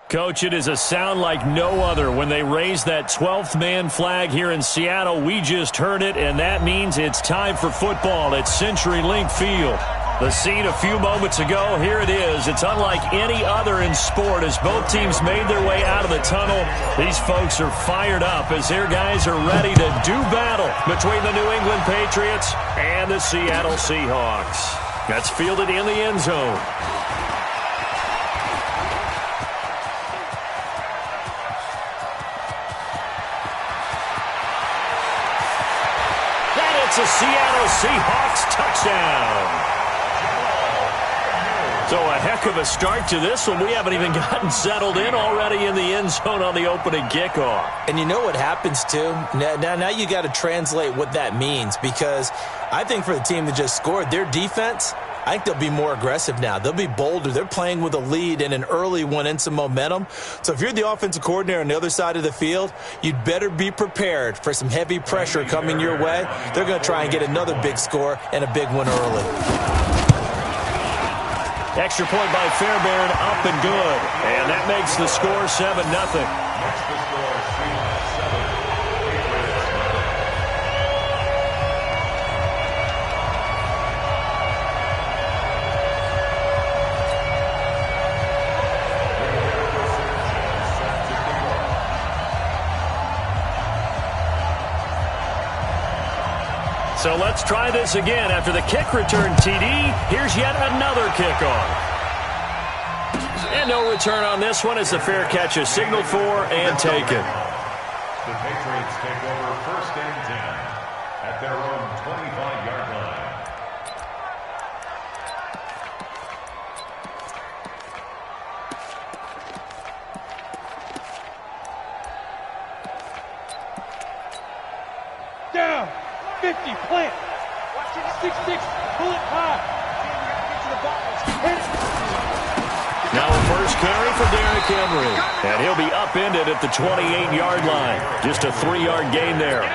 Coach, it is a sound like no other when they raise that 12th man flag here in Seattle. We just heard it, and that means it's time for football at CenturyLink Field. The scene a few moments ago, here it is. It's unlike any other in sport as both teams made their way out of the tunnel. These folks are fired up as their guys are ready to do battle between the New England Patriots and the Seattle Seahawks. That's fielded in the end zone. It's a Seattle Seahawks touchdown. So a heck of a start to this one. We haven't even gotten settled in already in the end zone on the opening kickoff. And you know what happens, too? Now you got to translate what that means, because I think for the team that just scored, their defense, I think they'll be more aggressive now. They'll be bolder. They're playing with a lead and an early one and some momentum. So if you're the offensive coordinator on the other side of the field, you'd better be prepared for some heavy pressure coming your way. They're going to try and get another big score and a big one early. Extra point by Fairbairn, up and good. And that makes the score 7-0. So let's try this again. After the kick return TD, here's yet another kickoff. And no return on this one as the fair catch is signaled for and taken. The Patriots take over 1st and 10 at their own 25-yard line. Down. 50, plant. 6-6, pull it high. Now a first carry for Derrick Henry. And he'll be upended at the 28-yard line. Just a 3-yard gain there.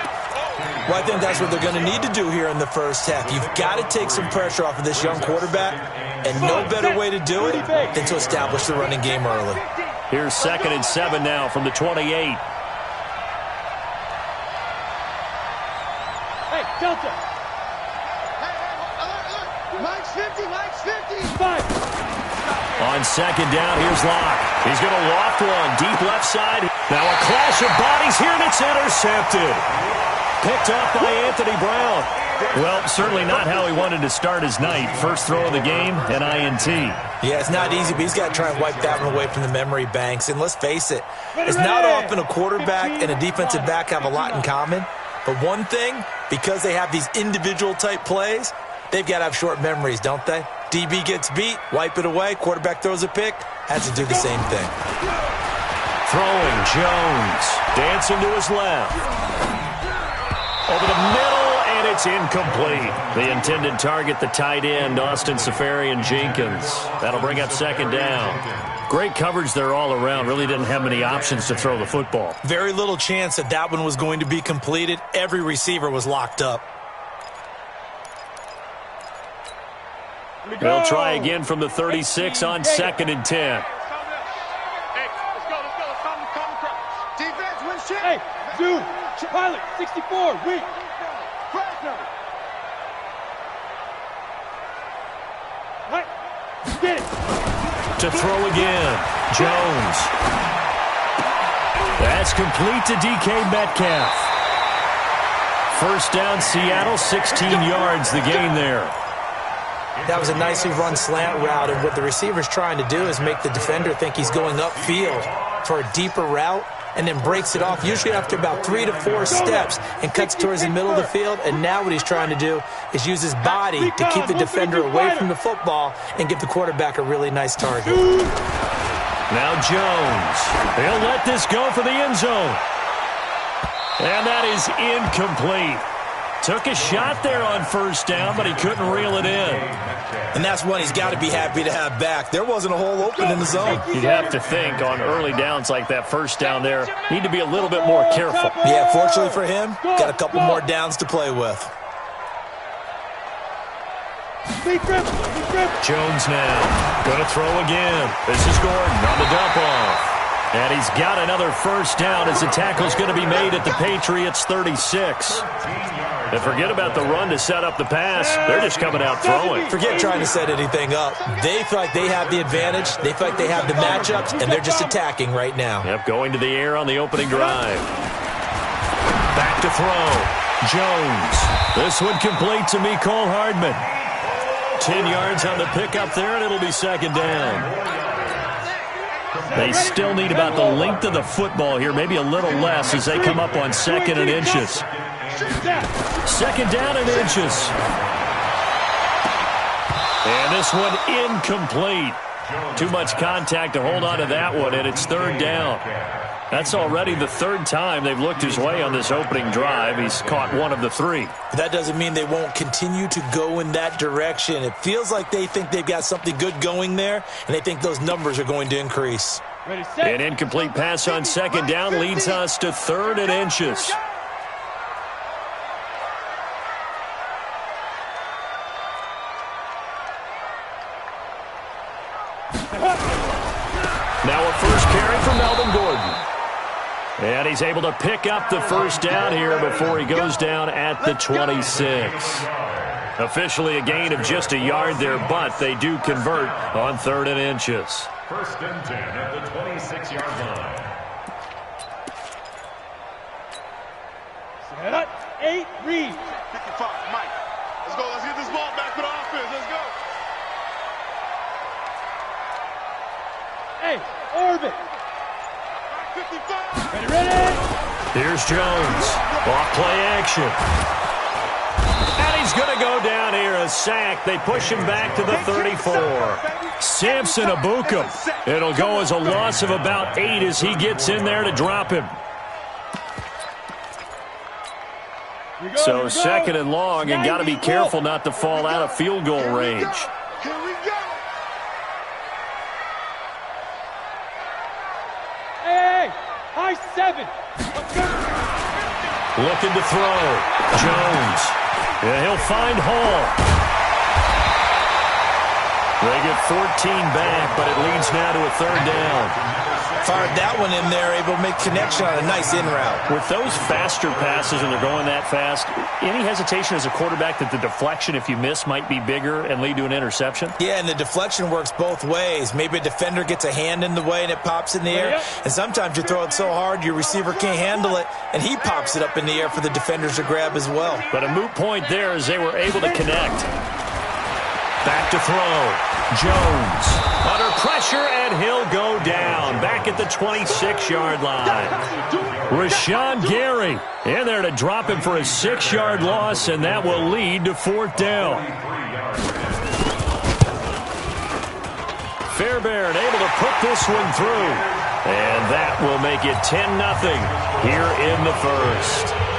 Well, I think that's what they're going to need to do here in the first half. You've got to take some pressure off of this young quarterback, and no better way to do it than to establish the running game early. Here's 2nd and 7 now from the 28. Delta. Mike's 50, Mike's 50. Fine. On 2nd down, here's Locke. He's going to loft one deep left side. Now a clash of bodies here, and it's intercepted. Picked up by Anthony Brown. Well, certainly not how he wanted to start his night. First throw of the game, an INT. Yeah, it's not easy, but he's got to try and wipe that one away from the memory banks. And let's face it, it's not often a quarterback and a defensive back have a lot in common. But one thing, because they have these individual-type plays, they've got to have short memories, don't they? DB gets beat, wipe it away, quarterback throws a pick, has to do the same thing. Throwing, Jones, dancing to his left. Over the middle, and it's incomplete. The intended target, the tight end, Austin Seferian-Jenkins. That'll bring up 2nd down. Great coverage there all around. Really didn't have many options to throw the football. Very little chance that that one was going to be completed. Every receiver was locked up. They'll try again from the 36 on 2nd and 10. Defense, win shit. Hey, dude, pilot, 64, weak. Right, get it. To throw again, Jones. That's complete to DK Metcalf. First down, Seattle, 16 yards, the gain there. That was a nicely run slant route, and what the receiver's trying to do is make the defender think he's going upfield for a deeper route, and then breaks it off, usually after about 3 to 4 steps, and cuts towards the middle of the field. And now what he's trying to do is use his body to keep the defender away from the football and give the quarterback a really nice target. Now Jones. He'll let this go for the end zone. And that is incomplete. Took a shot there on 1st down, but he couldn't reel it in. And that's one he's got to be happy to have back. There wasn't a hole open in the zone. You'd have to think on early downs like that 1st down there, need to be a little bit more careful. Yeah, fortunately for him, got a couple more downs to play with. Jones now. Going to throw again. This is Gordon on the dump off. And he's got another first down as the tackle's going to be made at the Patriots' 36. And forget about the run to set up the pass. They're just coming out throwing. Forget trying to set anything up. They feel like they have the advantage. They feel like they have the matchups, and they're just attacking right now. Yep, going to the air on the opening drive. Back to throw. Jones. This one complete to Mecole Hardman. 10 yards on the pickup there, and it'll be second down. They still need about the length of the football here, maybe a little less as they come up on 2nd and inches. 2nd down and inches. And this one incomplete. Too much contact to hold on to that one, and it's 3rd down. That's already the 3rd time they've looked his way on this opening drive. He's caught 1 of the 3. But that doesn't mean they won't continue to go in that direction. It feels like they think they've got something good going there, and they think those numbers are going to increase. An incomplete pass on 2nd down leads us to 3rd and inches. Now a first carry for Melvin Gordon. And he's able to pick up the first down here before he goes down at the 26. Officially a gain of just a yard there, but they do convert on 3rd and inches. 1st and 10 at the 26-yard line. Set 8, read. 55, Mike. Let's go. Let's get this ball back for the offense. Let's go. Hey, orbit. 55. Ready. Here's Jones. Off play action. And he's going to go down here, a sack. They push him back to the 34. Samson Abukum. It'll go as a loss of about 8 as he gets in there to drop him. So 2nd and long, and got to be careful not to fall out of field goal range. Here we go. Hey, high 7. Looking to throw. Jones. And he'll find Hall. They get 14 back, but it leads now to a 3rd down. Fired that one in there, able to make connection on a nice in route. With those faster passes and they're going that fast, any hesitation as a quarterback that the deflection, if you miss, might be bigger and lead to an interception? Yeah, and the deflection works both ways. Maybe a defender gets a hand in the way and it pops in the air. And sometimes you throw it so hard your receiver can't handle it, and he pops it up in the air for the defenders to grab as well. But a moot point there as they were able to connect. Back to throw. Jones under pressure, and he'll go down back at the 26-yard line. Rashawn Gary in there to drop him for a 6-yard loss, and that will lead to 4th down. Fairbairn able to put this one through, and that will make it 10-0 here in the 1st.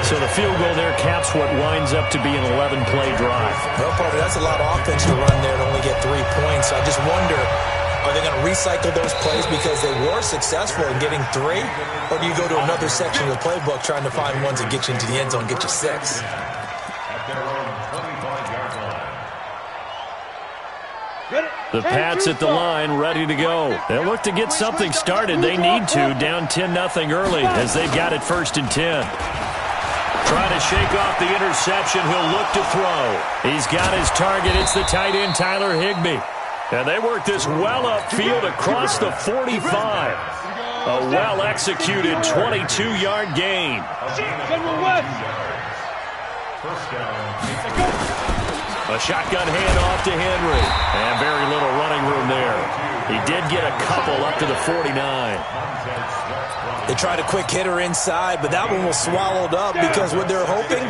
So the field goal there caps what winds up to be an 11-play drive. Well, Parker, that's a lot of offense to run there to only get 3 points. I just wonder, are they going to recycle those plays because they were successful in getting 3? Or do you go to another section of the playbook trying to find ones that get you into the end zone, get you 6? At their own 25-yard line. The Pats at the line, ready to go. They'll look to get something started. They need to, down 10-0 early as they've got it 1st and 10. Trying to shake off the interception. He'll look to throw. He's got his target. It's the tight end, Tyler Higbee. And they work this well upfield across the 45. A well-executed 22-yard gain. General West. First down. A shotgun handoff to Henry. And very little running room there. He did get a couple up to the 49. They tried a quick hitter inside, but that one was swallowed up because what they're hoping,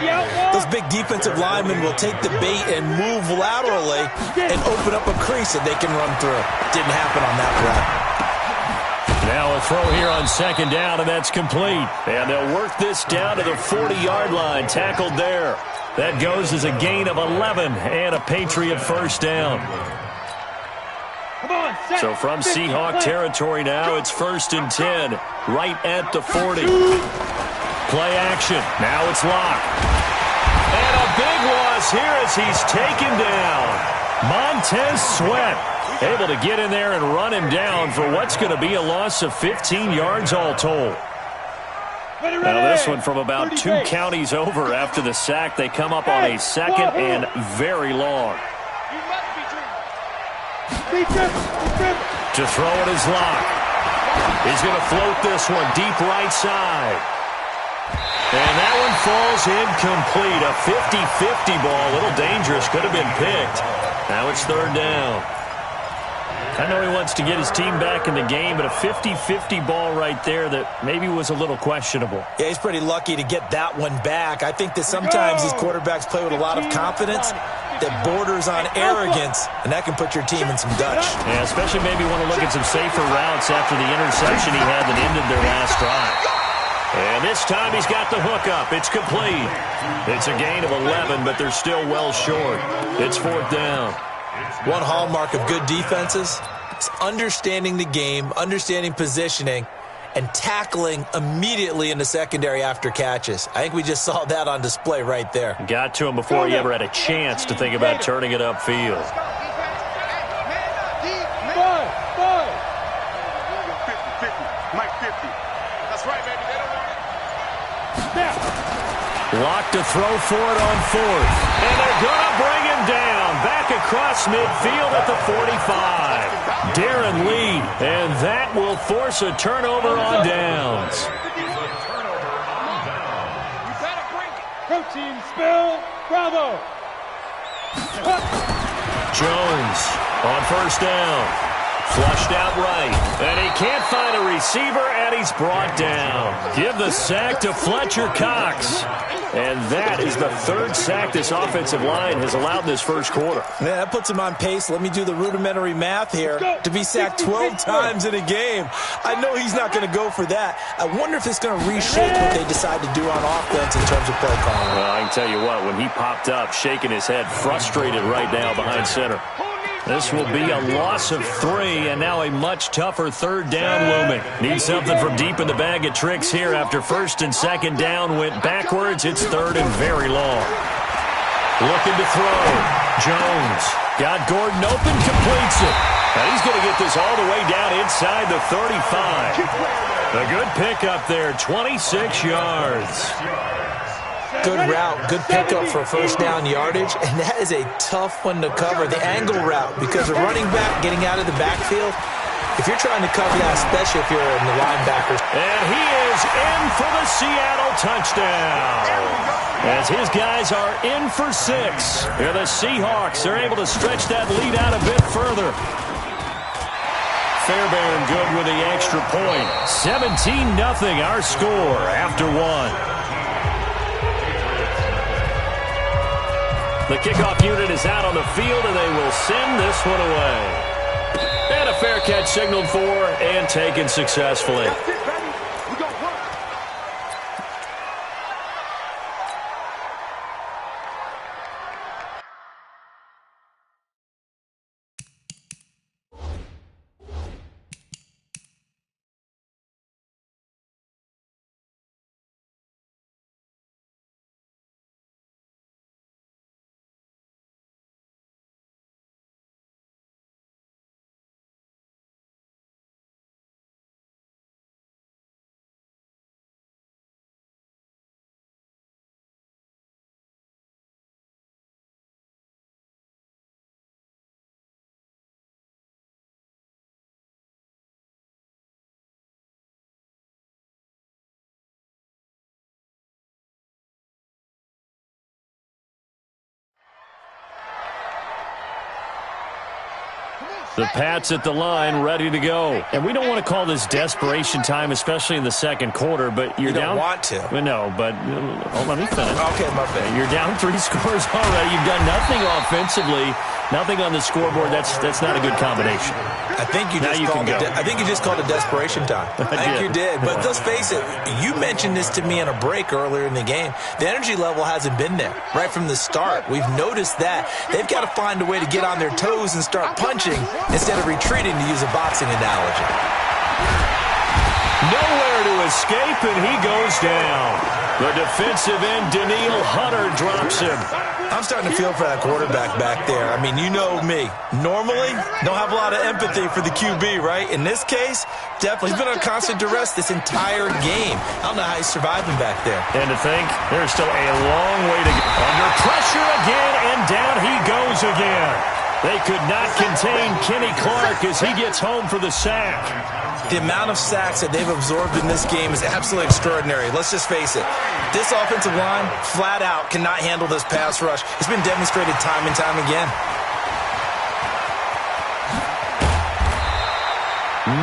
those big defensive linemen will take the bait and move laterally and open up a crease that they can run through. Didn't happen on that play. Now a throw here on 2nd down, and that's complete. And they'll work this down to the 40-yard line, tackled there. That goes as a gain of 11 and a Patriot 1st down. So from Seahawk territory now, it's 1st and 10, right at the 40. Play action. Now it's Locke. And a big loss here as he's taken down. Montez Sweat able to get in there and run him down for what's going to be a loss of 15 yards all told. Now this one from about 2 counties over after the sack. They come up on a second and very long. To throw it is Locke. He's going to float this one deep right side. And that one falls incomplete. A 50-50 ball. A little dangerous. Could have been picked. Now it's 3rd down. I know he wants to get his team back in the game, but a 50-50 ball right there that maybe was a little questionable. Yeah, he's pretty lucky to get that one back. I think that sometimes these quarterbacks play with a lot of confidence that borders on arrogance, and that can put your team in some Dutch. Yeah, especially maybe want to look at some safer routes after the interception he had that ended their last drive. And this time he's got the hook up. It's complete. It's a gain of 11, but they're still well short. It's 4th down. One hallmark of good defenses is understanding the game, understanding positioning, and tackling immediately in the secondary after catches. I think we just saw that on display right there. Got to him before he ever had a chance to think about turning it upfield. 50, Mike 50. That's right, baby. They don't want it. Locke to throw for it on 4th. And they're going to bring him down. Back across midfield at the 45. Darren Lee. And that will force a turnover on downs. Protein spill. Bravo. Jones on 1st down. Flushed out right. And he can't find a receiver, and he's brought down. Give the sack to Fletcher Cox. And that is the 3rd sack this offensive line has allowed this first quarter. Yeah, that puts him on pace. Let me do the rudimentary math here. To be sacked 12 times in a game. I know he's not going to go for that. I wonder if it's going to reshape what they decide to do on offense in terms of play calling. Well, I can tell you what, when he popped up, shaking his head, frustrated right now behind center. This will be a loss of 3, and now a much tougher 3rd down looming. Need something from deep in the bag of tricks here after 1st and 2nd down went backwards. It's 3rd and very long. Looking to throw. Jones got Gordon open, completes it. And he's going to get this all the way down inside the 35. A good pickup there, 26 yards. Good route, good pickup for 1st down yardage, and that is a tough one to cover, the angle route, because a running back getting out of the backfield, if you're trying to cover that, especially if you're in the linebackers. And he is in for the Seattle touchdown. As his guys are in for 6. Here the Seahawks are able to stretch that lead out a bit further. Fairbairn good with the extra point. 17-0 our score after 1. The kickoff unit is out on the field, and they will send this one away. And a fair catch signaled for and taken successfully. The Pats at the line, ready to go. And we don't want to call this desperation time, especially in the second quarter, but you're down. You don't want to. No, but let me finish. Okay, my bad. You're down 3 scores already. You've done nothing offensively, nothing on the scoreboard. That's not a good combination. I think you just called it desperation time. I think you did. But let's face it, you mentioned this to me on a break earlier in the game. The energy level hasn't been there right from the start. We've noticed that. They've got to find a way to get on their toes and start punching instead of retreating, to use a boxing analogy. Nowhere to escape, and he goes down. The defensive end, Daniil Hunter, drops him. I'm starting to feel for that quarterback back there. I mean, you know me. Normally, don't have a lot of empathy for the QB, right? In this case, definitely. He's been on constant duress this entire game. I don't know how he's surviving back there. And to think, there's still a long way to go. Under pressure again, and down he goes again. They could not contain Kenny Clark as he gets home for the sack. The amount of sacks that they've absorbed in this game is absolutely extraordinary. Let's just face it. This offensive line, flat out, cannot handle this pass rush. It's been demonstrated time and time again.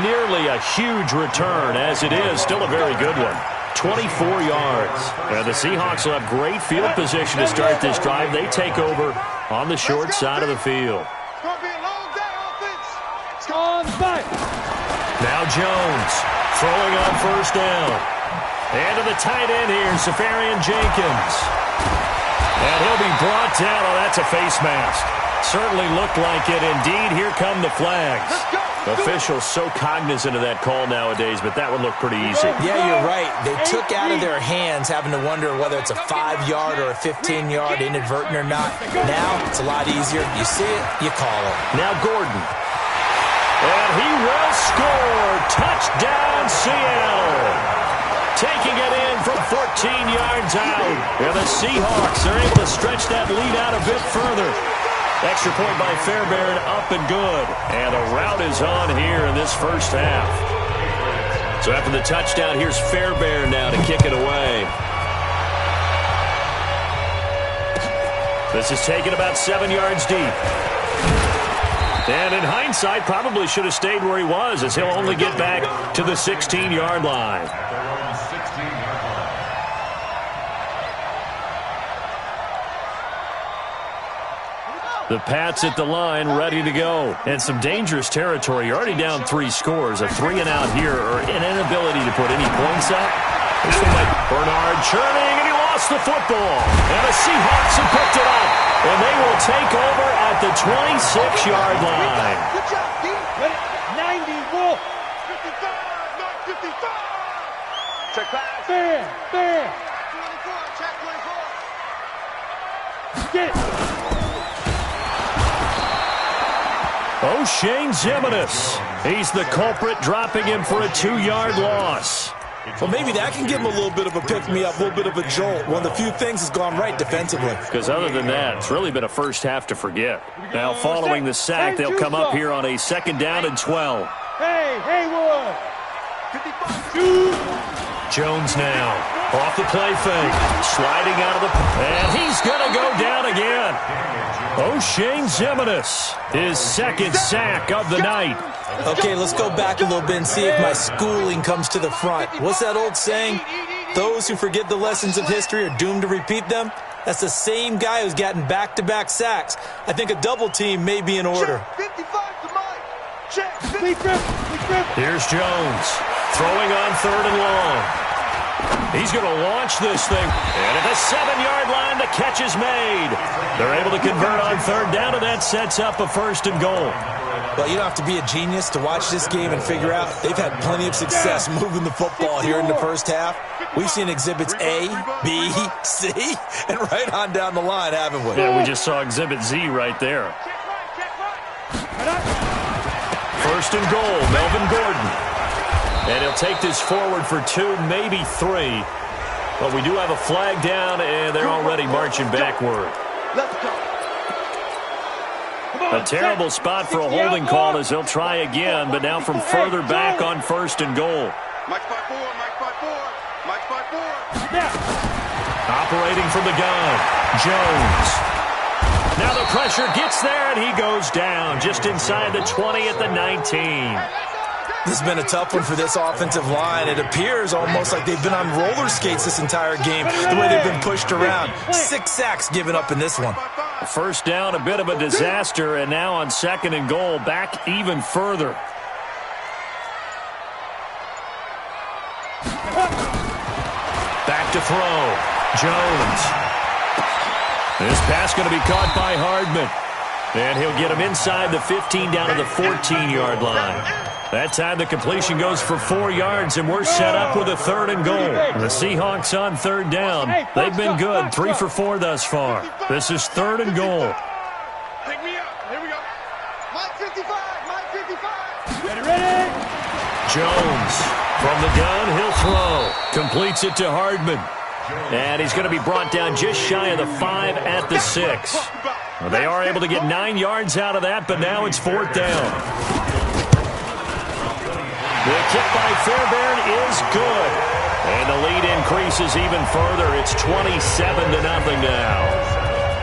Nearly a huge return, as it is still a very good one. 24 yards. And the Seahawks will have great field position to start this drive. They take over on the short side of the field. It's going to be a long day, offense. It's on site. Now Jones throwing on first down. And to the tight end here, Safarian Jenkins. And he'll be brought down. Oh, that's a face mask. Certainly looked like it. Indeed, here come the flags. Officials so cognizant of that call nowadays, but that would look pretty easy. Yeah, you're right. They took out of their hands having to wonder whether it's a 5-yard or a 15-yard inadvertent or not. Now, it's a lot easier. You see it, you call it. Now Gordon. And he will score. Touchdown, Seattle. Taking it in from 14 yards out. And the Seahawks are able to stretch that lead out a bit further. Extra point by Fairbairn, up and good. And the route is on here in this first half. So after the touchdown, here's Fairbairn now to kick it away. This is taken about 7 yards deep. And in hindsight, probably should have stayed where he was, as he'll only get back to the 16-yard line. The Pats at the line, ready to go. And some dangerous territory. You're already down 3 scores. A 3-and-out here, or an inability to put any points up. This one might Bernard churning, and he lost the football. And the Seahawks have picked it up. And they will take over at the 26-yard line. Good job, D. 90, Wolf. 55, not 55. Check pass. Fair. 24, check 24. Get it. O'Shane Ximines. He's the culprit, dropping him for a 2-yard loss. Well, maybe that can give him a little bit of a pick-me-up, a little bit of a jolt. One of the few things has gone right defensively. Because other than that, it's really been a first half to forget. Now, following the sack, they'll come up here on a 2nd down and 12. Hey, Haywood. 55. Jones now. Off the play fake. Sliding out of the... And he's going to go down again. O'Shane Ximines, his 2nd sack of the night. Okay, let's go back a little bit and see if my schooling comes to the front. What's that old saying? Those who forget the lessons of history are doomed to repeat them. That's the same guy who's gotten back-to-back sacks. I think a double team may be in order. 55 to Mike. Check. Here's Jones, throwing on 3rd and long. He's going to launch this thing. And at the 7-yard line, the catch is made. They're able to convert on 3rd down, and that sets up a 1st and goal. Well, you don't have to be a genius to watch this game and figure out they've had plenty of success moving the football here in the first half. We've seen exhibits A, B, C, and right on down the line, haven't we? Yeah, we just saw exhibit Z right there. 1st and goal, Melvin Gordon. And he'll take this forward for 2, maybe 3. But we do have a flag down, and they're already marching backward. Let's go. A terrible spot for a holding call as they'll try again, but now from further back on 1st and goal. Mike's by 4, Mike's by 4, Mike's by 4. Operating from the gun, Jones. Now the pressure gets there, and he goes down just inside the 20 at the 19. This has been a tough one for this offensive line. It appears almost like they've been on roller skates this entire game, the way they've been pushed around. 6 sacks given up in this one. First down, a bit of a disaster, and now on 2nd and goal, back even further. Back to throw. Jones. This pass going to be caught by Hardman. And he'll get him inside the 15 down to the 14-yard line. That time the completion goes for 4 yards, and we're set up with a 3rd and goal. The Seahawks on 3rd down. They've been good, 3 for 4 thus far. This is 3rd and goal. Pick me up. Here we go. Mike 55. Mike 55. Ready? Jones from the gun, he'll throw. Completes it to Hardman. And he's going to be brought down just shy of the 5 at the 6. Well, they are able to get 9 yards out of that, but now it's 4th down. The kick by Fairbairn is good. And the lead increases even further. It's 27-0 now.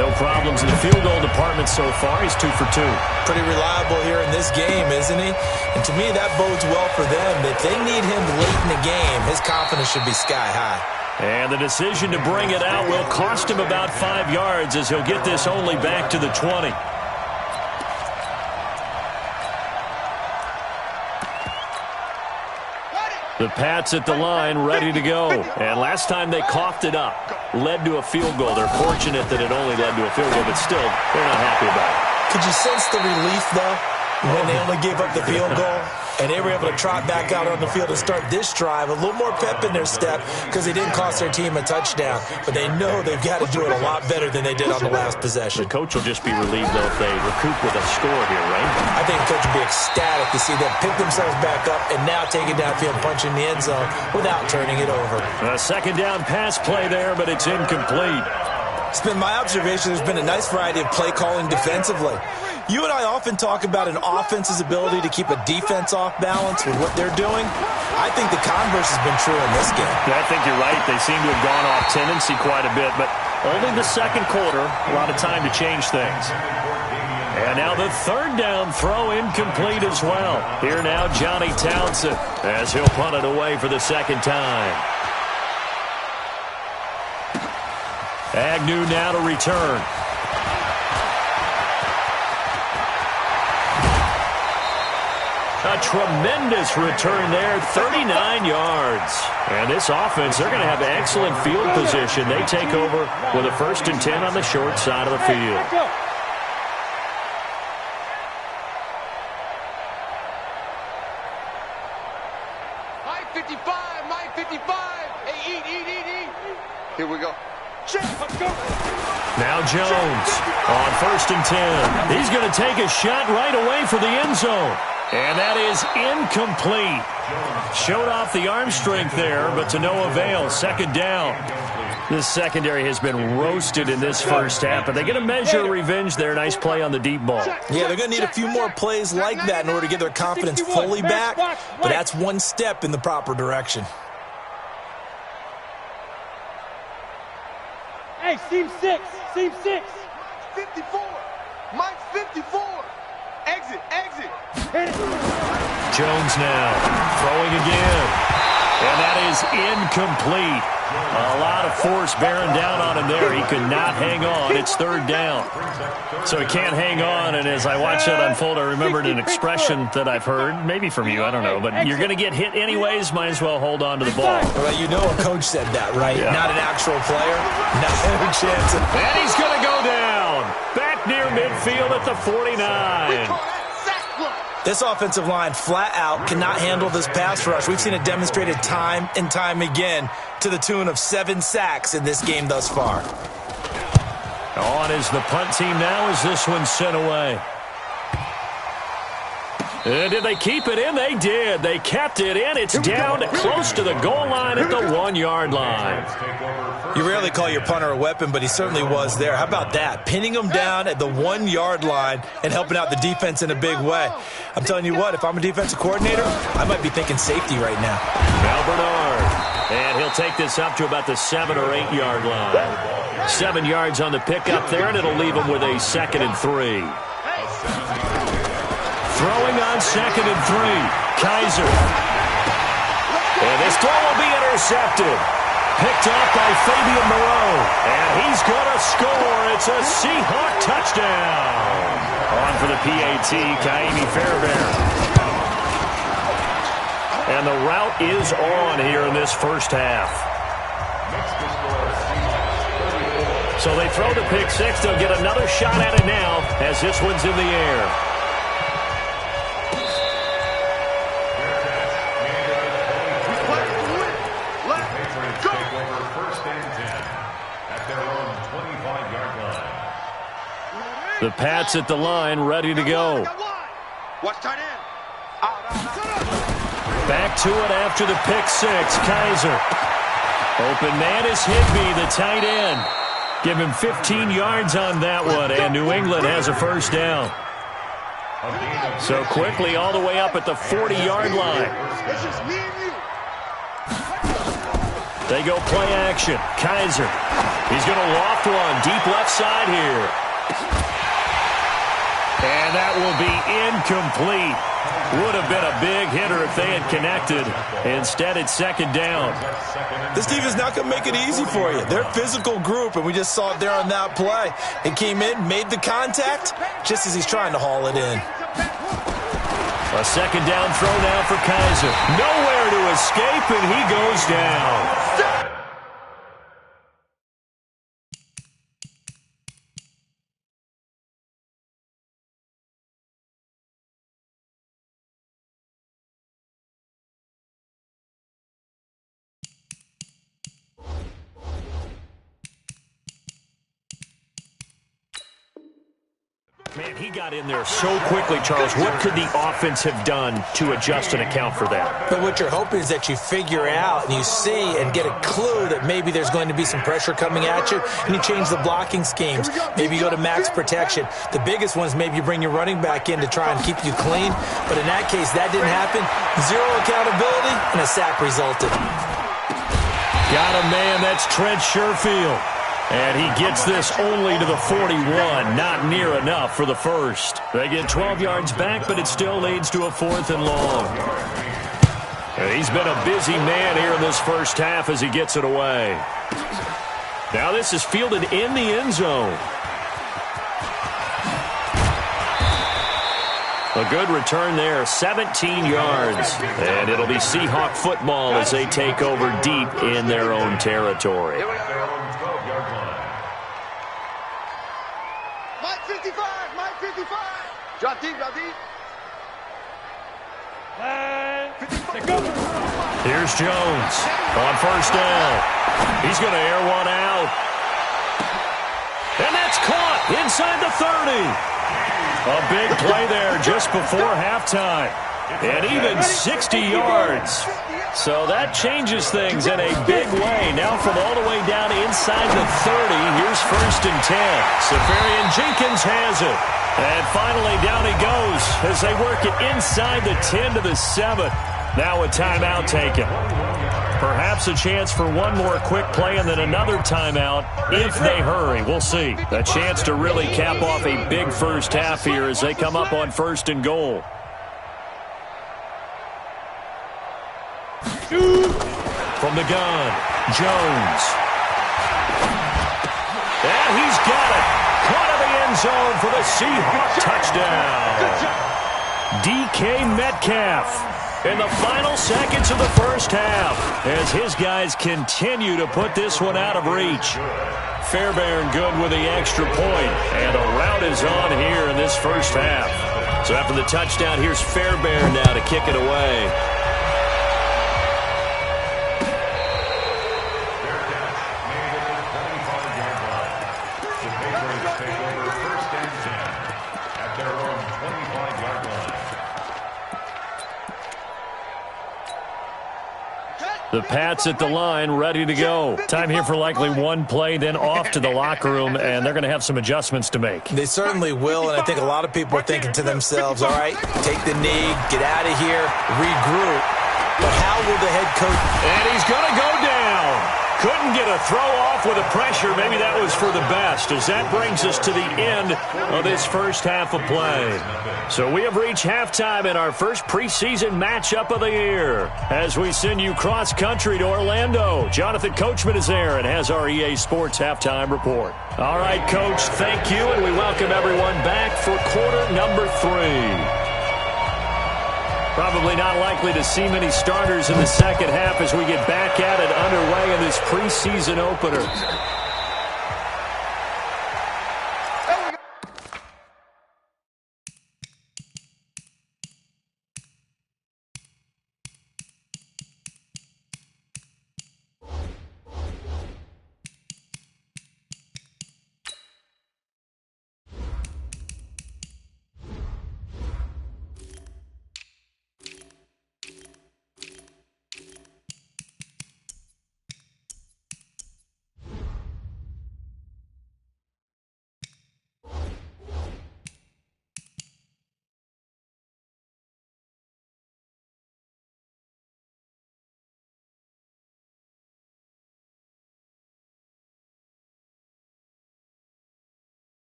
No problems in the field goal department so far. He's 2 for 2. Pretty reliable here in this game, isn't he? And to me, that bodes well for them. If they need him late in the game, his confidence should be sky high. And the decision to bring it out will cost him about 5 yards as he'll get this only back to the 20. The Pats at the line, ready to go. And last time they coughed it up, led to a field goal. They're fortunate that it only led to a field goal, but still, they're not happy about it. Could you sense the relief, though, when they only gave up the field goal? And they were able to trot back out on the field and start this drive. A little more pep in their step because they didn't cost their team a touchdown. But they know they've got to do it a lot better than they did on the last possession. The coach will just be relieved, though, if they recoup with a score here, right? I think the coach will be ecstatic to see them pick themselves back up and now take it downfield, punch in the end zone without turning it over. A 2nd down pass play there, but it's incomplete. It's been my observation there's been a nice variety of play calling defensively. You and I often talk about an offense's ability to keep a defense off balance with what they're doing. I think the converse has been true in this game. Yeah, I think you're right. They seem to have gone off tendency quite a bit, but only the 2nd quarter, a lot of time to change things. And now the 3rd down throw incomplete as well. Here now Johnny Townsend as he'll punt it away for the 2nd time. Agnew now to return. A tremendous return there, 39 yards. And this offense, they're going to have excellent field position. They take over with a 1st and 10 on the short side of the field. Mike 55. Mike 55. Hey, eat. Here we go. Now Jones on 1st and 10. He's going to take a shot right away for the end zone. And that is incomplete. Showed off the arm strength there, but to no avail. 2nd down. This secondary has been roasted in this first half, but they get a measure of revenge there. Nice play on the deep ball. Yeah, they're going to need a few more plays like that in order to get their confidence fully back, but that's one step in the proper direction. Hey, seam 6. 54. Mike 54. Exit. Jones now throwing again. And that is incomplete. A lot of force bearing down on him there. He could not hang on. It's 3rd down. So he can't hang on, and as I watched that unfold, I remembered an expression that I've heard, maybe from you, I don't know, but you're going to get hit anyways, might as well hold on to the ball. Well, you know a coach said that, right? Yeah. Not an actual player. Not a chance. And he's going to go down. Back near midfield at the 49. This offensive line flat out cannot handle this pass rush. We've seen it demonstrated time and time again to the tune of 7 sacks in this game thus far. On is the punt team now as this one's sent away. And did they keep it in? They did. They kept it in. It's down close to the goal line at the 1-yard line. You rarely call your punter a weapon, but he certainly was there. How about that? Pinning him down at the 1-yard line and helping out the defense in a big way. I'm telling you what, if I'm a defensive coordinator, I might be thinking safety right now. Now Bernard. And he'll take this up to about the 7 or 8 yard line. 7 yards on the pickup there, and it'll leave him with a 2nd and 3. Throwing on 2nd and 3. Kaiser. And this throw will be intercepted. Picked off by Fabian Moreau. And he's going to score. It's a Seahawk touchdown. On for the PAT, Kaimi Fairbairn. And the route is on here in this first half. So they throw the pick 6. They'll get another shot at it now as this one's in the air. The Pats at the line, ready to go. Watch tight end. Back to it after the pick six. Kaiser. Open man is Higbee, the tight end. Give him 15 yards on that one, and New England has a first down. So quickly all the way up at the 40-yard line. It's just me and you. They go play action. Kaiser. He's going to loft one deep left side here. And that will be incomplete. Would have been a big hitter if they had connected. Instead, it's second down. This defense is not going to make it easy for you. They're a physical group, and we just saw it there on that play. He came in, made the contact, just as he's trying to haul it in. A second down throw now for Kaiser. Nowhere to escape, and he goes down. Man, he got in there so quickly, Charles. What could the offense have done to adjust and account for that? But what you're hoping is that you figure out and you see and get a clue that maybe there's going to be some pressure coming at you, and you change the blocking schemes. Maybe you go to max protection. The biggest one is maybe you bring your running back in to try and keep you clean. But in that case, that didn't happen. Zero accountability, and a sack resulted. Got him, man. That's Trent Sherfield. And he gets this only to the 41, not near enough for the first. They get 12 yards back, but it still leads to a 4th and long. And he's been a busy man here in this first half as he gets it away. Now this is fielded in the end zone. A good return there, 17 yards. And it'll be Seahawk football as they take over deep in their own territory. Mike 55. Drop deep. Here's Jones on first down. He's going to air one out. And that's caught inside the 30. A big play there just before halftime. And even 60 yards. So that changes things in a big way. Now from all the way down inside the 30, here's 1st and 10. Safarian Jenkins has it. And finally down he goes as they work it inside the 10 to the 7. Now a timeout taken. Perhaps a chance for one more quick play and then another timeout if they hurry. We'll see. A chance to really cap off a big first half here as they come up on 1st and goal. From the gun, Jones. And he's got it. Caught in the end zone for the Seahawks touchdown. DK Metcalf in the final seconds of the first half as his guys continue to put this one out of reach. Fairbairn good with the extra point, and a rout is on here in this first half. So after the touchdown, here's Fairbairn now to kick it away. The Pats at the line, ready to go. Time here for likely one play, then off to the locker room, and they're going to have some adjustments to make. They certainly will, and I think a lot of people are thinking to themselves, all right, take the knee, get out of here, regroup. But how will the head coach... And he's going to go down. Couldn't get a throw off with the pressure. Maybe that was for the best, as that brings us to the end of this first half of play. So we have reached halftime in our first preseason matchup of the year. As we send you cross-country to Orlando, Jonathan Coachman is there and has our EA Sports halftime report. All right, Coach, thank you, and we welcome everyone back for quarter number 3. Probably not likely to see many starters in the second half as we get back at it underway in this preseason opener.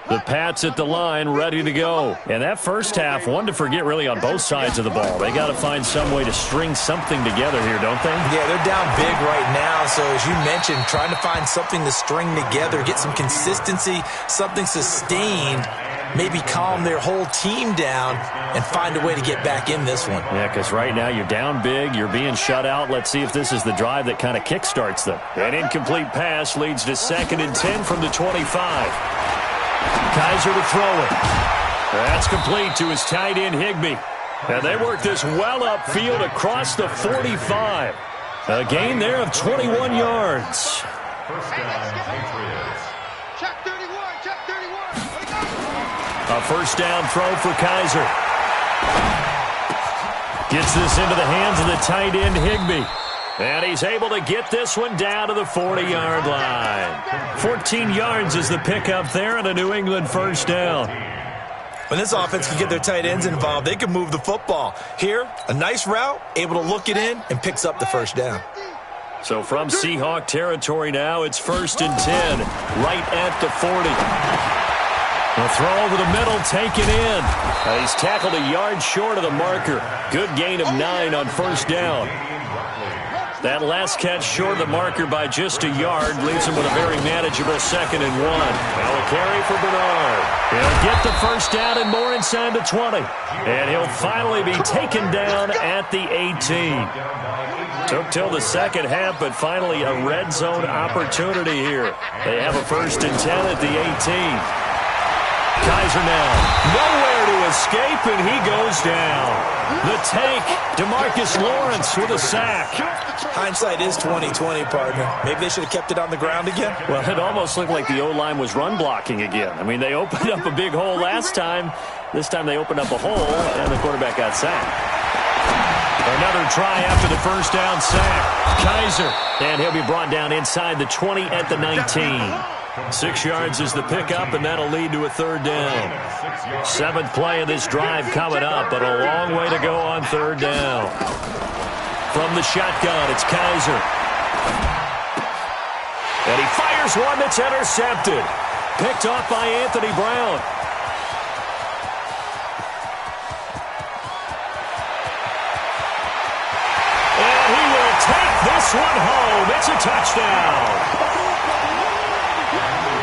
The Pats at the line, ready to go. And that first half, one to forget really on both sides of the ball. They got to find some way to string something together here, don't they? Yeah, they're down big right now. So as you mentioned, trying to find something to string together, get some consistency, something sustained, maybe calm their whole team down and find a way to get back in this one. Yeah, because right now you're down big, you're being shut out. Let's see if this is the drive that kind of kickstarts them. An incomplete pass leads to 2nd and 10 from the 25. Kaiser to throw it. That's complete to his tight end, Higbee. And they work this well upfield across the 45. A gain there of 21 yards. First down, Patriots. Check 31, check 31. A first down throw for Kaiser. Gets this into the hands of the tight end, Higbee. And he's able to get this one down to the 40-yard line. 14 yards is the pickup there and a New England first down. When this offense can get their tight ends involved, they can move the football. Here, a nice route, able to look it in, and picks up the first down. So from Seahawk territory now, it's 1st and 10, right at the 40. The throw over the middle, taken in. He's tackled a yard short of the marker. Good gain of 9 on first down. That last catch short of the marker by just a yard leaves him with a very manageable 2nd and 1. Now a carry for Bernard. He'll get the first down and more inside the 20. And he'll finally be taken down at the 18. Took till the second half, but finally a red zone opportunity here. They have a 1st and 10 at the 18. Kaiser now, nowhere to escape, and he goes down. The tank, DeMarcus Lawrence with a sack. Hindsight is 20/20, partner. Maybe they should have kept it on the ground again. Well, it almost looked like the O-line was run blocking again. I mean, they opened up a big hole last time. This time they opened up a hole, and the quarterback got sacked. Another try after the first down sack. Kaiser, and he'll be brought down inside the 20 at the 19. 6 yards is the pickup, and that'll lead to a 3rd down. 7th play of this drive coming up, but a long way to go on 3rd down. From the shotgun, it's Kaiser. And he fires one that's intercepted. Picked off by Anthony Brown. And he will take this one home. It's a touchdown.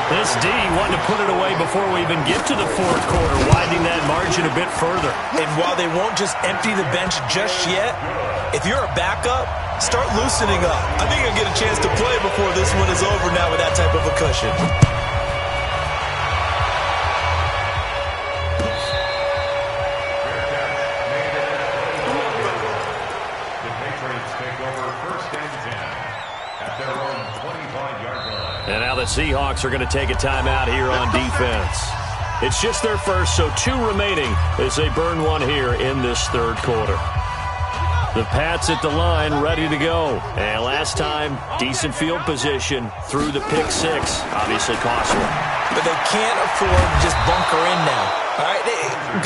This D wanting to put it away before we even get to the 4th quarter, widening that margin a bit further. And while they won't just empty the bench just yet, if you're a backup, start loosening up. I think you'll get a chance to play before this one is over now with that type of a cushion. The Patriots take over 1st and 10 at their own 25-yard line. And now the Seahawks are going to take a timeout here on defense. It's just their first, so 2 remaining as they burn one here in this 3rd quarter. The Pats at the line, ready to go. And last time, decent field position through the pick 6. Obviously costly. But they can't afford to just bunker in now. All right,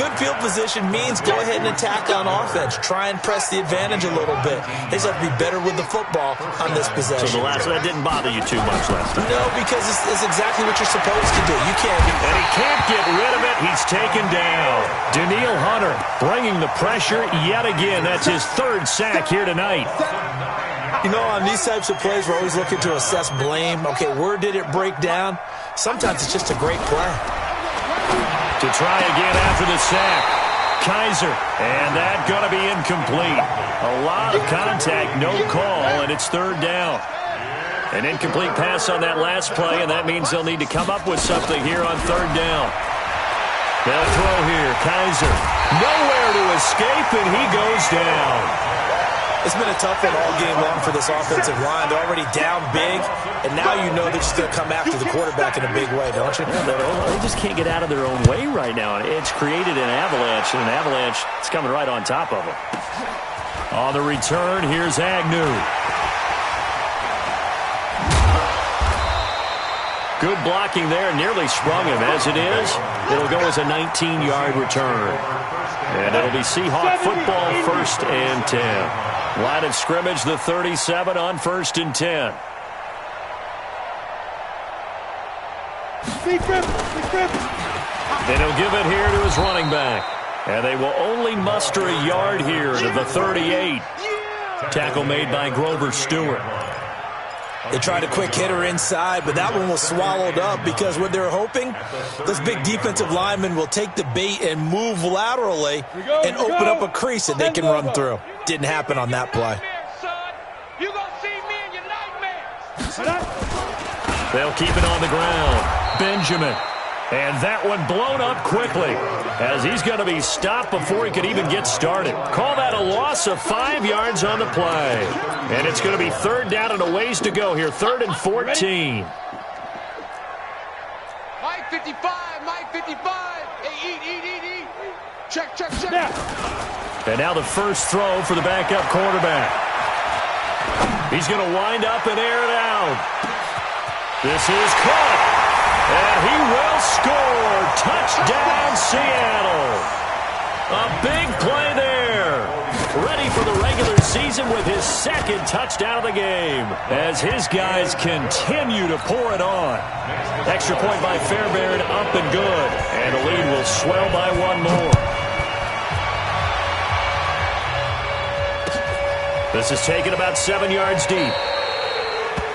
good field position means go ahead and attack on offense. Try and press the advantage a little bit. They just have to be better with the football on this possession. So that didn't bother you too much last time? No, because it's exactly what you're supposed to do. You can't. And he can't get rid of it. He's taken down. Danielle Hunter bringing the pressure yet again. That's his 3rd sack here tonight. You know, on these types of plays, we're always looking to assess blame. Okay, where did it break down? Sometimes it's just a great play. To try again after the sack. Kaiser, and that going to be incomplete. A lot of contact, no call, and it's 3rd down. An incomplete pass on that last play, and that means they'll need to come up with something here on 3rd down. They'll throw here. Kaiser, nowhere to escape, and he goes down. It's been a tough one all game long for this offensive line. They're already down big, and now you know they're just going to come after the quarterback in a big way, don't you? Yeah, they just can't get out of their own way right now. It's created an avalanche, and an avalanche is coming right on top of them. On the return, here's Agnew. Good blocking there, nearly sprung him. As it is, it'll go as a 19-yard return. And it'll be Seahawk football, 1st and 10. Line of scrimmage, the 37 on 1st and 10. And he'll give it here to his running back. And they will only muster a yard here to the 38. Tackle made by Grover Stewart. They tried a quick hitter inside, but that one was swallowed up because what they're hoping, this big defensive lineman will take the bait and move laterally and open up a crease that they can run through. Didn't happen on that play. They'll keep it on the ground. Benjamin. And that one blown up quickly as he's going to be stopped before he could even get started. Call that a loss of 5 yards on the play. And it's going to be third down and a ways to go here. 3rd and 14. Mike 55, Mike 55. Hey, eat. Check. And now the first throw for the backup quarterback. He's going to wind up and air it out. This is caught. And he will score. Touchdown, Seattle. A big play there. Ready for the regular season with his 2nd touchdown of the game as his guys continue to pour it on. Extra point by Fairbairn, up and good. And the lead will swell by 1 more. This is taken about 7 yards deep.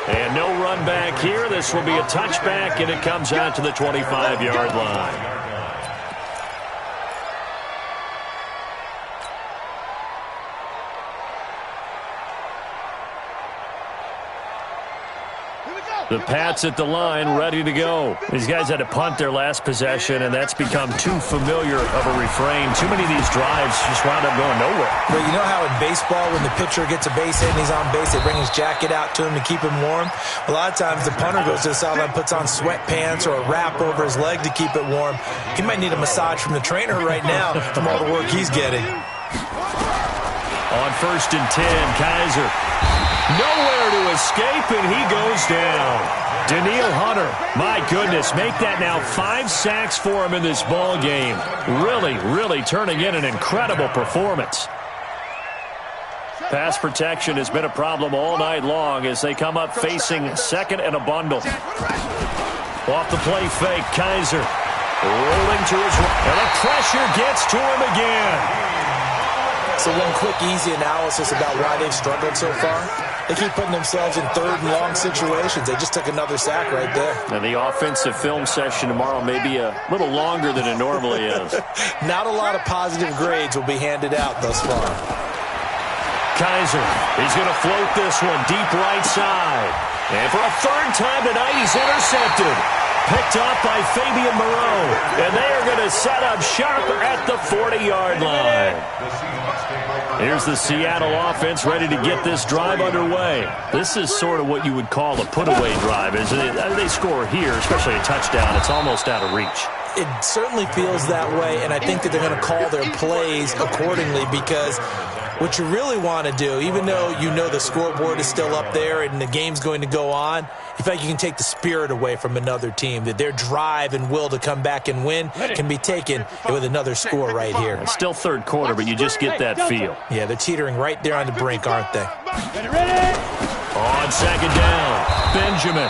And no run back here. This will be a touchback, and it comes out to the 25-yard line. The Pats at the line, ready to go. These guys had to punt their last possession, and that's become too familiar of a refrain. Too many of these drives just wound up going nowhere. But you know how in baseball, when the pitcher gets a base hit and he's on base, they bring his jacket out to him to keep him warm? A lot of times the punter goes to the sideline, puts on sweatpants or a wrap over his leg to keep it warm. He might need a massage from the trainer right now from all the work he's getting. On 1st and 10, Kaiser. Nowhere to escape, and he goes down. Daniil Hunter, my goodness, make that now 5 sacks for him in this ball game. Really turning in an incredible performance. Pass protection has been a problem all night long as they come up facing 2nd and a bundle. Off the play fake, Kaiser. Rolling to his right, and the pressure gets to him again. So one quick, easy analysis about why they've struggled so far. They keep putting themselves in 3rd and long situations. They just took another sack right there. And the offensive film session tomorrow may be a little longer than it normally is. Not a lot of positive grades will be handed out thus far. Kaiser, he's going to float this one deep right side. And for a 3rd time tonight, he's intercepted. Picked off by Fabian Moreau. And they are going to set up sharp at the 40-yard line. Here's the Seattle offense ready to get this drive underway. This is sort of what you would call a put-away drive. As they score here, especially a touchdown, it's almost out of reach. It certainly feels that way, and I think that they're going to call their plays accordingly because what you really want to do, even though you know the scoreboard is still up there and the game's going to go on, in fact, you can take the spirit away from another team, that their drive and will to come back and win can be taken with another score right here. It's still 3rd quarter, but you just get that feel. Yeah, they're teetering right there on the brink, aren't they? On 2nd down, Benjamin.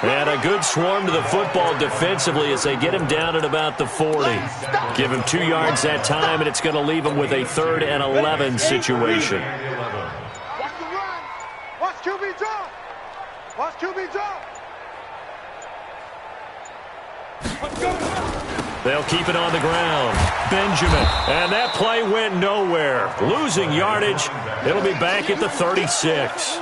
And a good swarm to the football defensively as they get him down at about the 40. Give him 2 yards that time, and it's going to leave him with a 3rd and 11 situation. Watch the run. Watch QB drop. Watch QB drop. They'll keep it on the ground. Benjamin. And that play went nowhere. Losing yardage. It'll be back at the 36.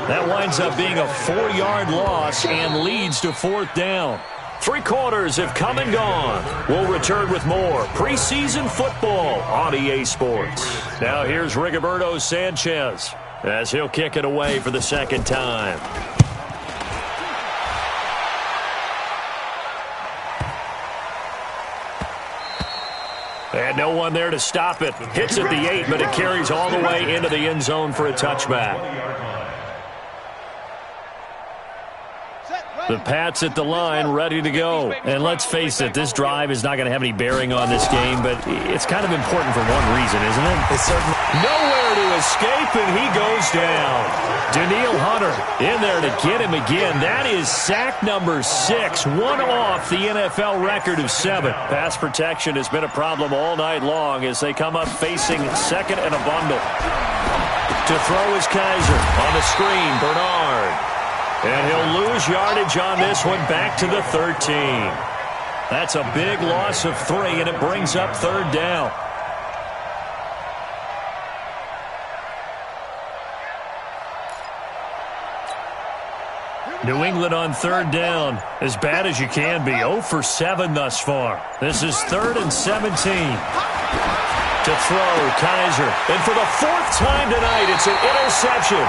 That winds up being a 4-yard loss and leads to 4th down. 3 quarters have come and gone. We'll return with more preseason football on EA Sports. Now here's Rigoberto Sanchez as he'll kick it away for the 2nd time. And no one there to stop it. Hits at the 8, but it carries all the way into the end zone for a touchback. Set, right. The Pats at the line, ready to go. And let's face it, this drive is not going to have any bearing on this game, but it's kind of important for one reason, isn't it? It's certainly nowhere to escape, and he goes down. Danielle Hunter in there to get him again. That is sack number 6, one off the NFL record of 7. Pass protection has been a problem all night long as they come up facing second and a bundle. To throw is Kaiser. On the screen, Bernard. And he'll lose yardage on this one back to the 13. That's a big loss of 3, and it brings up 3rd down. New England on 3rd down. As bad as you can be. 0 for 7 thus far. This is 3rd and 17. To throw, Kaiser. And for the 4th time tonight, it's an interception.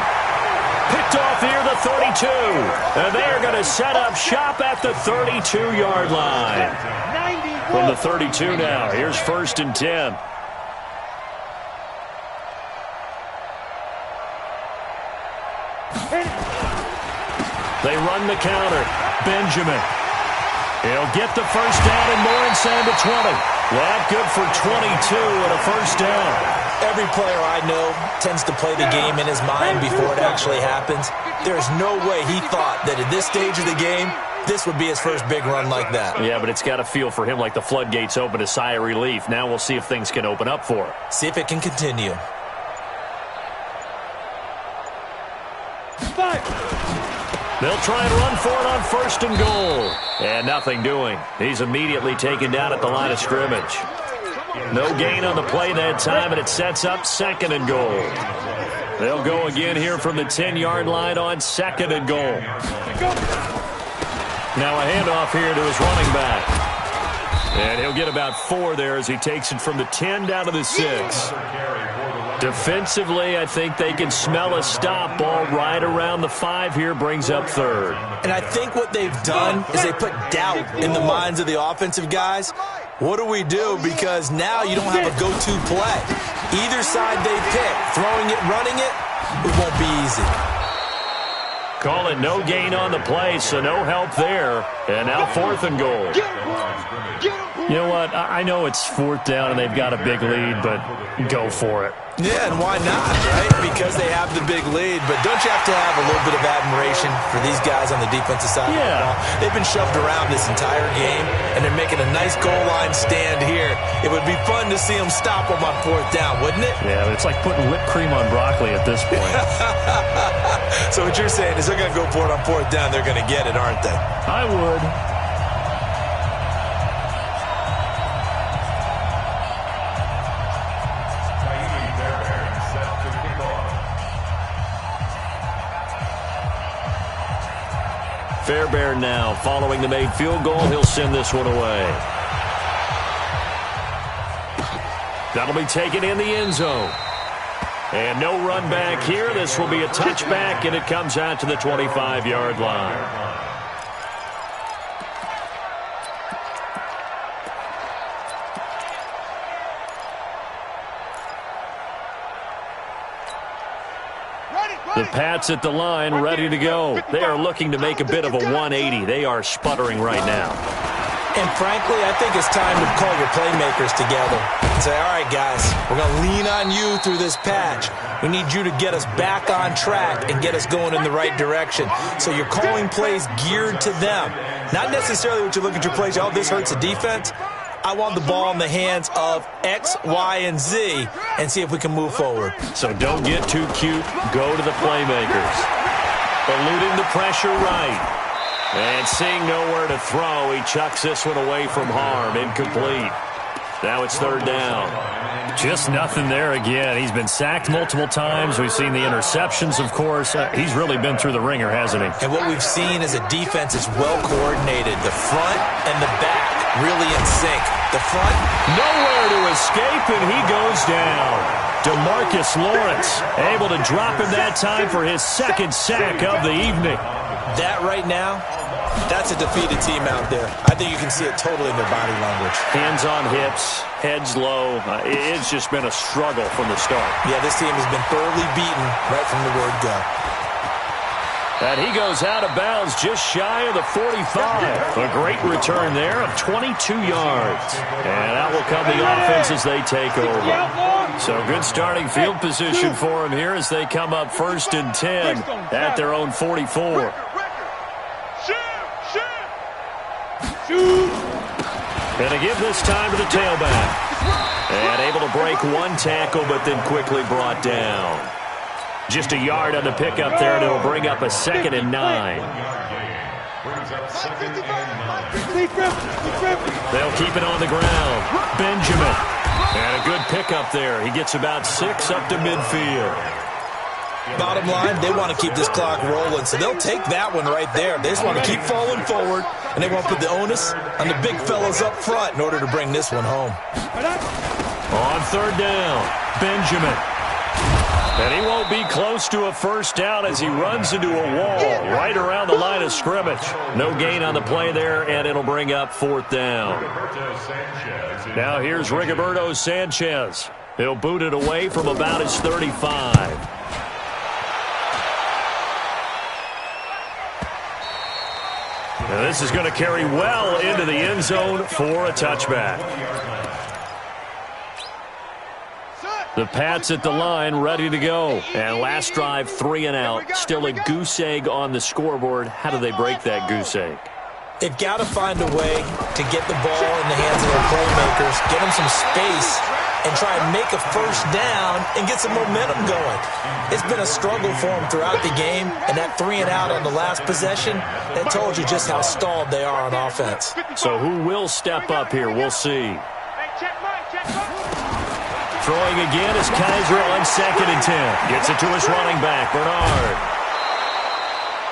Picked off here, the 32. And they're going to set up shop at the 32-yard line. From the 32 now, here's 1st and 10. They run the counter. Benjamin. He'll get the 1st down and more inside the 20. Well, good for 22 and a 1st down. Every player I know tends to play the game in his mind before it actually happens. There's no way he thought that at this stage of the game, this would be his first big run like that. Yeah, but it's got to feel for him like the floodgates open, a sigh of relief. Now we'll see if things can open up for him. See if it can continue. They'll try and run for it on 1st and goal. And nothing doing. He's immediately taken down at the line of scrimmage. No gain on the play that time, and it sets up 2nd and goal. They'll go again here from the 10-yard line on 2nd and goal. Now a handoff here to his running back. And he'll get about 4 there as he takes it from the 10 down to the 6. Defensively, I think they can smell a stop. Ball right around the 5 here, brings up 3rd. And I think what they've done is they put doubt in the minds of the offensive guys. What do we do? Because now you don't have a go-to play. Either side they pick, throwing it, running it, it won't be easy. Call it no gain on the play, so no help there. And now 4th and goal. You know what? I know it's 4th down and they've got a big lead, but go for it. Yeah, and why not, right? Because they have the big lead. But don't you have to have a little bit of admiration for these guys on the defensive side of the ball? They've been shoved around this entire game, and they're making a nice goal line stand here. It would be fun to see them stop them on 4th down, wouldn't it? Yeah, but it's like putting whipped cream on broccoli at this point. So what you're saying is they're going to go for it on 4th down. They're going to get it, aren't they? I would. Fairbairn now following the made field goal. He'll send this one away. That'll be taken in the end zone. And no run back here. This will be a touchback, and it comes out to the 25-yard line. The Pats at the line, ready to go. They are looking to make a bit of a 180. They are sputtering right now. And frankly, I think it's time to call your playmakers together and say, all right, guys, we're going to lean on you through this patch. We need you to get us back on track and get us going in the right direction. So you're calling plays geared to them. Not necessarily what you look at your plays, oh, this hurts the defense. I want the ball in the hands of X, Y, and Z and see if we can move forward. So don't get too cute. Go to the playmakers. Eluding the pressure right. And seeing nowhere to throw, he chucks this one away from harm. Incomplete. Now it's 3rd down. Just nothing there again. He's been sacked multiple times. We've seen the interceptions, of course. He's really been through the ringer, hasn't he? And what we've seen is a defense is well coordinated. The front and the back really in sync. The front, nowhere to escape, and he goes down. DeMarcus Lawrence able to drop him that time for his 2nd sack of the evening. That right now, that's a defeated team out there. I think you can see it totally in their body language. Hands on hips, heads low. It's just been a struggle from the start. Yeah, this team has been thoroughly beaten right from the word go. And he goes out of bounds just shy of the 45. A great return there of 22 yards. And that will come the offense as they take over. So good starting field position for him here as they come up 1st and 10 at their own 44. And a give this time to the tailback. And able to break one tackle, but then quickly brought down. Just a yard on the pickup there, and it'll bring up a 2nd and 9. They'll keep it on the ground. Benjamin. And a good pickup there. He gets about 6 up to midfield. Bottom line, they want to keep this clock rolling, so they'll take that one right there. They just want to keep falling forward, and they want to put the onus on the big fellas up front in order to bring this one home. On 3rd down, Benjamin. And he won't be close to a 1st down as he runs into a wall right around the line of scrimmage. No gain on the play there, and it'll bring up 4th down. Now here's Rigoberto Sanchez. He'll boot it away from about his 35. Now this is going to carry well into the end zone for a touchback. The Pats at the line, ready to go. And last drive, 3 and out. Still a goose egg on the scoreboard. How do they break that goose egg? They've got to find a way to get the ball in the hands of their playmakers, get them some space, and try and make a 1st down and get some momentum going. It's been a struggle for them throughout the game, and that 3 and out on the last possession, that told you just how stalled they are on offense. So who will step up here? We'll see. Throwing again is Kaiser on 2nd and 10. Gets it to his running back, Bernard.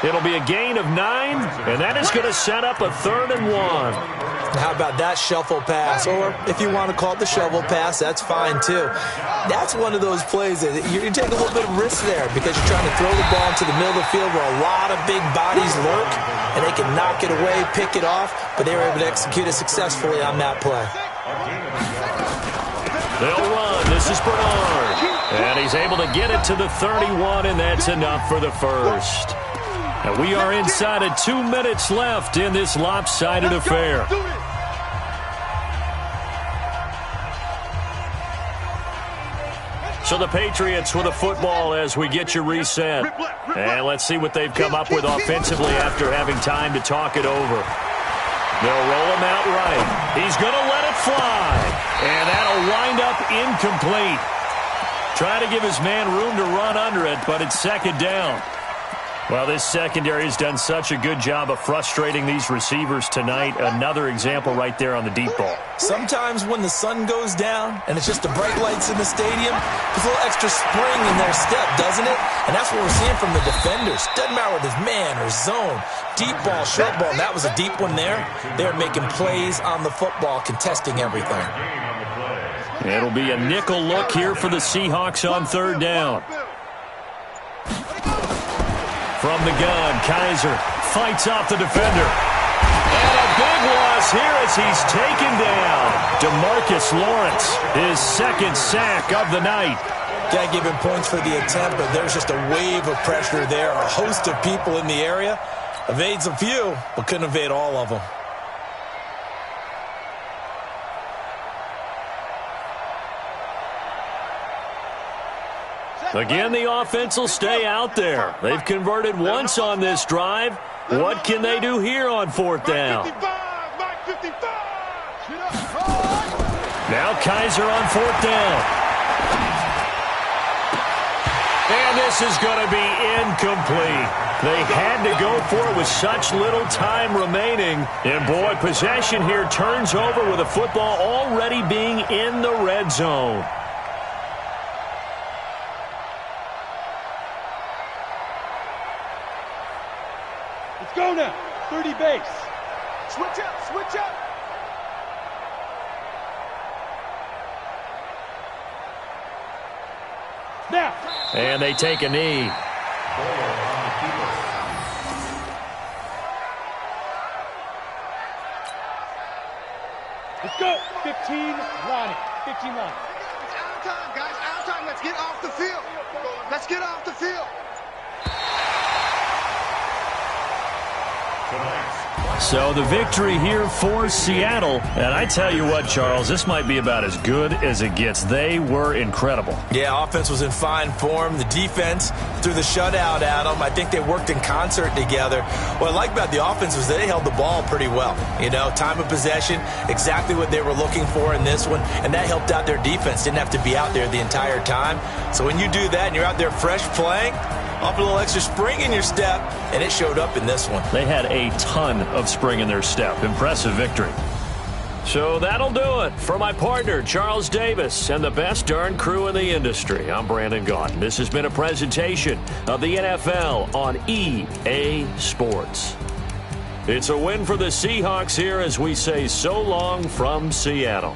It'll be a gain of 9, and that is going to set up a 3rd and 1. How about that shuffle pass? Or if you want to call it the shovel pass, that's fine too. That's one of those plays that you take a little bit of risk there because you're trying to throw the ball into the middle of the field where a lot of big bodies lurk, and they can knock it away, pick it off, but they were able to execute it successfully on that play. They'll run. This is Bernard. And he's able to get it to the 31, and that's enough for the 1st. And we are inside of 2 minutes left in this lopsided affair. So the Patriots with a football as we get you reset. And let's see what they've come up with offensively after having time to talk it over. They'll roll him out right. He's going to let it fly. And that'll wind up incomplete. Try to give his man room to run under it, but it's 2nd down. Well, this secondary has done such a good job of frustrating these receivers tonight. Another example right there on the deep ball. Sometimes when the sun goes down and it's just the bright lights in the stadium, there's a little extra spring in their step, doesn't it? And that's what we're seeing from the defenders. Doesn't matter whether it's man or zone, deep ball, short ball. And that was a deep one there. They're making plays on the football, contesting everything. It'll be a nickel look here for the Seahawks on 3rd down. From the gun, Kaiser fights off the defender. And a big loss here as he's taken down. DeMarcus Lawrence, his 2nd sack of the night. Can't give him points for the attempt, but there's just a wave of pressure there. A host of people in the area. Evades a few, but couldn't evade all of them. Again, the offense will stay out there. They've converted once on this drive. What can they do here on 4th down? Now Kaiser on 4th down. And this is going to be incomplete. They had to go for it with such little time remaining. And boy, possession here turns over with the football already being in the red zone. Go now, 30 base. Switch up, switch up. Now. And they take a knee. Let's go. 15, Ronnie. 15 line. It's out of time, guys. Out of time. Let's get off the field. Let's get off the field. So the victory here for Seattle. And I tell you what, Charles, this might be about as good as it gets. They were incredible. Yeah, offense was in fine form. The defense threw the shutout at them. I think they worked in concert together. What I like about the offense was they held the ball pretty well. You know, time of possession, exactly what they were looking for in this one. And that helped out their defense. Didn't have to be out there the entire time. So when you do that and you're out there fresh playing, off a little extra spring in your step, and it showed up in this one. They had a ton of spring in their step. Impressive victory. So that'll do it for my partner, Charles Davis, and the best darn crew in the industry. I'm Brandon Gaudin. This has been a presentation of the NFL on EA Sports. It's a win for the Seahawks here as we say so long from Seattle.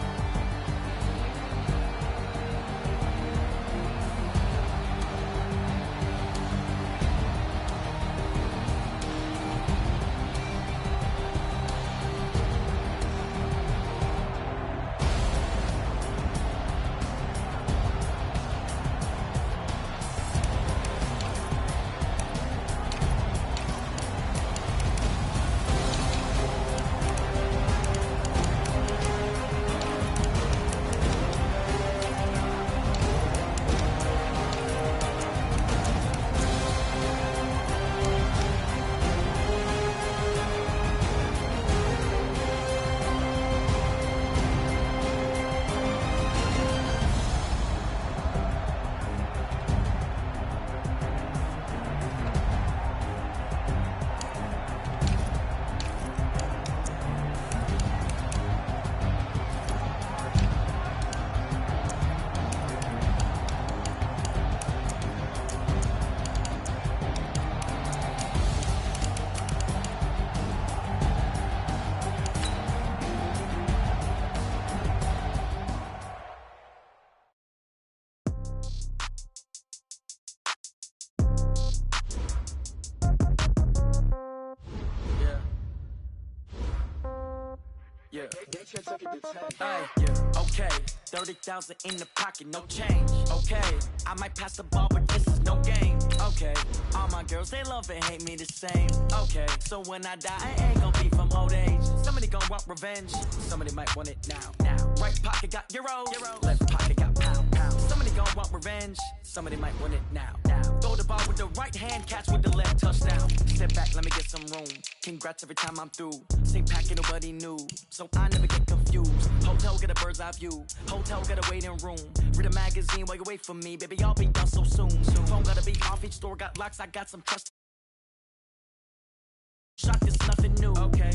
Yeah. Okay. 30,000 in the pocket, no change. Okay. I might pass the ball, but this is no game. Okay. All my girls, they love and hate me the same. Okay. So when I die, I ain't gonna be from old age. Somebody gonna want revenge. Somebody might want it now. Right pocket got euro. Left pocket got pound. Somebody gonna want revenge. Somebody might want it now. Throw the ball with the right hand, catch with the left, touchdown. Step back, let me get some room. Congrats every time I'm through. Same packet, nobody knew. So I never get confused. Hotel get a bird's eye view. Hotel got a waiting room. Read a magazine while you wait for me. Baby, I'll be done so soon. Phone gotta be off, each store got locks. I got some trust. Shot this nothing new. Okay.